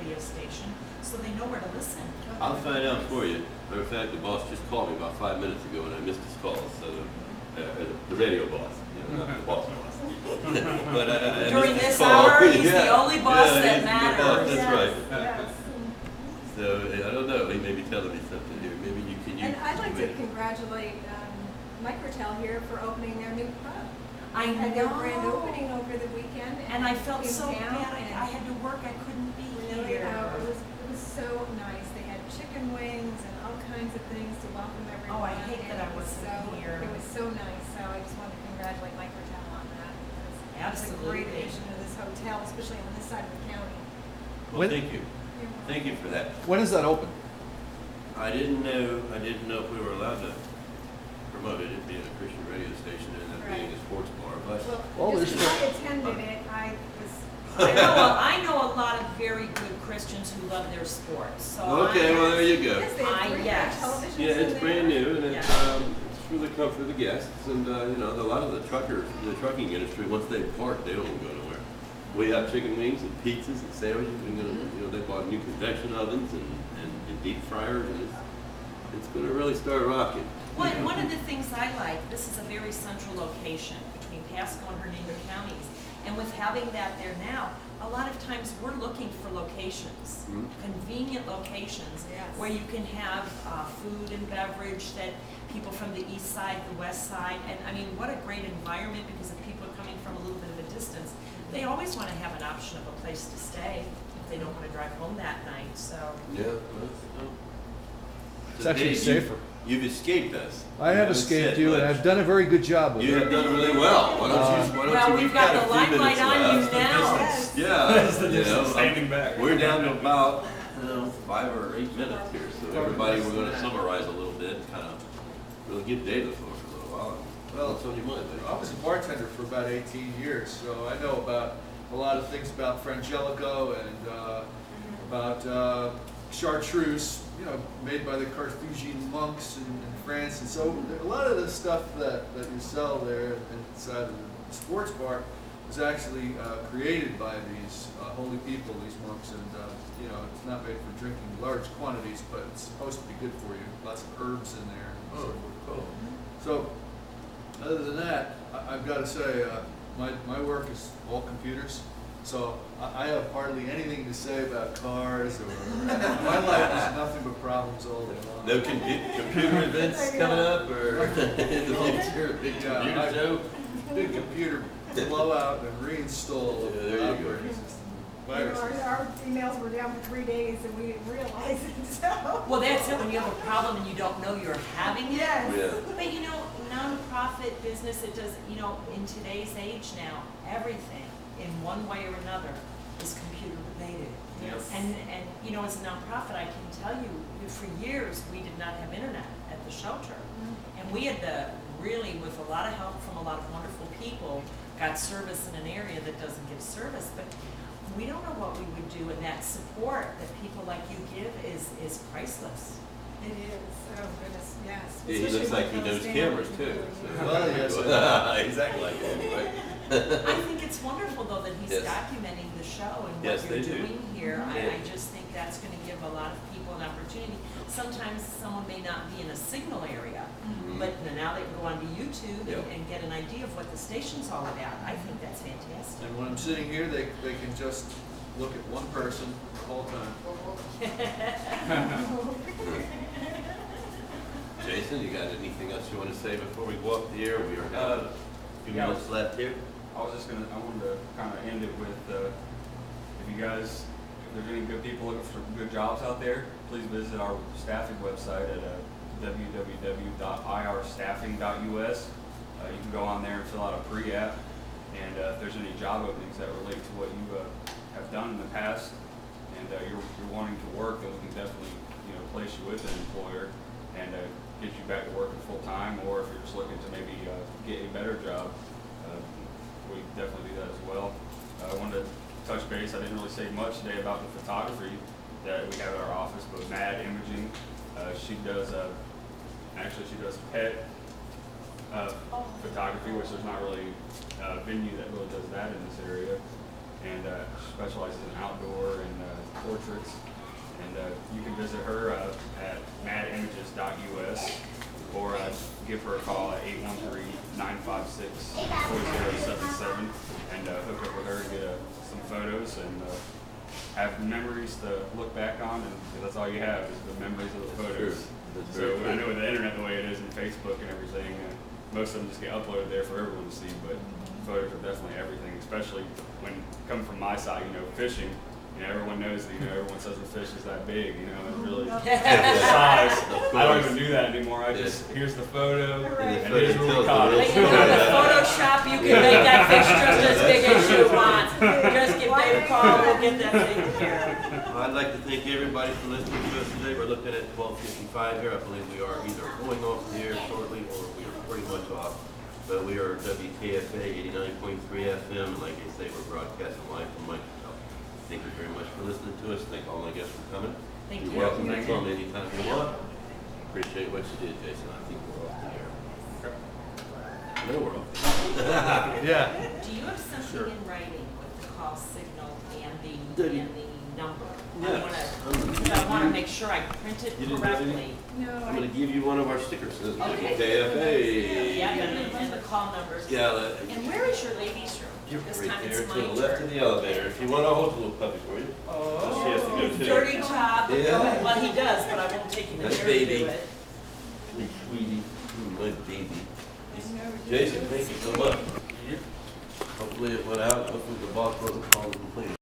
radio station, so they know where to listen. I'll find out for you. Matter of fact, the boss just called me about 5 minutes ago and I missed his call, so the radio boss, not the boss. But during this hour, he's the only boss that matters. That's right. Yes. So I don't know, he may be telling me something here. Maybe you can use. And I'd like to congratulate Microtel here for opening their new pub. I Had their know. grand opening over the weekend. And I felt in so town, bad. and I had to work. I couldn't be really, here. it was so nice. They had chicken wings and all kinds of things to welcome everyone. Oh, I hate that I and it was wasn't here. It was so nice. So I just want to congratulate Microtel on that. It's a Absolutely. great addition to this hotel, especially on this side of the county. Well, thank you. Thank you for that. When is that open? I didn't know if we were allowed to promote it being a Christian radio station and then being a sports bar, but Well, just as I attended it, I was. I know a lot of very good Christians who love their sports. So okay, well there you go. Yes, they have three yes. televisions Yeah, it's in brand there. new and it's for the comfort of the guests and a lot of the trucking industry, once they park, they don't go nowhere. We have chicken wings and pizzas and sandwiches and they bought new convection ovens and deep fryers and it's going to really start rocking. One of the things I like, this is a very central location between Pasco and Hernando counties. And with having that there now, a lot of times we're looking for locations, convenient locations, where you can have food and beverage that people from the east side, the west side, and I mean, what a great environment because if people are coming from a little bit of a distance, they always want to have an option of a place to stay if they don't want to drive home that night, so. Yeah. It's actually safer. You've escaped us. I have escaped you, and I've done a very good job with it. You have done really well. Why don't you? Well, we've got a the few limelight minutes on you left. now. Yes. Yeah, standing back. We're down to about 5 or 8 minutes here, so everybody, we're going to summarize a little bit, kind of really get data for a little while. Well, it's on your mind, buddy. I was a bartender for about 18 years, so I know about a lot of things about Frangelico and about chartreuse, made by the Carthusian monks in France. And so a lot of the stuff that you sell there inside of the sports bar was actually created by these holy people, these monks. And, it's not made for drinking large quantities, but it's supposed to be good for you. Lots of herbs in there. And so forth. Cool. So, other than that, I've got to say, my work is all computers. So I have hardly anything to say about cars or my life is nothing but problems all day long. No computer events coming up or in the future, big computer show? Big computer blowout and reinstall Yeah, there you go. operating system. Our emails were down for 3 days and we didn't realize it, so. Well, that's it, when you have a problem and you don't know you're having it. Yes. Yeah. But nonprofit business, it does, in today's age now, everything in one way or another is computer related. Yes. And as a nonprofit, I can tell you, for years, we did not have internet at the shelter. And we had to really, with a lot of help from a lot of wonderful people, got service in an area that doesn't give service. But we don't know what we would do, and that support that people like you give is priceless. It is, oh goodness, yes. Yeah, he Especially looks like when he it knows goes cameras down. too. So. Well, yes. Exactly like it anyway. I think it's wonderful, though, that he's Yes. documenting the show and Yes, what they you're do. doing here. Yeah. I just think that's going to give a lot of people an opportunity. Sometimes someone may not be in a signal area, but now they can go onto YouTube Yep. and get an idea of what the station's all about. I think that's fantastic. And when I'm sitting here, they can just look at one person the whole time. Jason, you got anything else you want to say before we go up the air? We are down to a few minutes left here. I wanted to kind of end it with, if there's any good people looking for good jobs out there, please visit our staffing website at www.irstaffing.us. You can go on there and fill out a pre-app, and if there's any job openings that relate to what you have done in the past, and you're wanting to work, then we can definitely place you with an employer and get you back to working full time, or if you're just looking to maybe get a better job, we definitely do that as well. I wanted to touch base. I didn't really say much today about the photography that we have at our office, but Mad Imaging, she does pet photography, which there's not really a venue that really does that in this area, and she specializes in outdoor and portraits. And you can visit her at madimages.us or give her a call at 813-956-4077 and hook up with her and get some photos and have memories to look back on. And that's all you have is the memories of the photos. That's So very true. I know with the internet the way it is and Facebook and everything, most of them just get uploaded there for everyone to see, but photos are definitely everything, especially when coming from my side, fishing. Everyone knows that, everyone says the fish is that big, and really size. I don't even do that anymore. I just, here's the photo, Right. and here's where we caught But it. with Photoshop, you can make that fish just as big as you want. Just give Dave a call, we'll get that taken care of. Well, I'd like to thank everybody for listening to us today. We're looking at 12:55 here. I believe we are either going off the air shortly or we are pretty much off. But we are WKFA 89.3 FM, and like I say, we're broadcasting live from Microtel. Thank you very much for listening to us. Thank all my guests for coming. Thank You're you. welcome to Thank come you. anytime you want. Appreciate what you did, Jason. I think we're off the air. No, we're off the air. Yeah. Do you have something Sure. in writing with the call signal and the number? Yeah. I want to make sure I print it You didn't have any? correctly. No, I'm going to give you one of our stickers. Says Okay. WKFA. Yeah, and the call numbers. Yeah, And where is your ladies' room? This right time there it's to the my left turn. of the elevator. If you want, I'll hold the little puppy for you. Oh, She has to go too. dirty job. Yeah. Well, he does, but I won't take him in That's there to do baby. it. Sweetie, my baby. no. Jason, thank you so much. Hopefully it went out. Hopefully the boss wasn't calling complaining.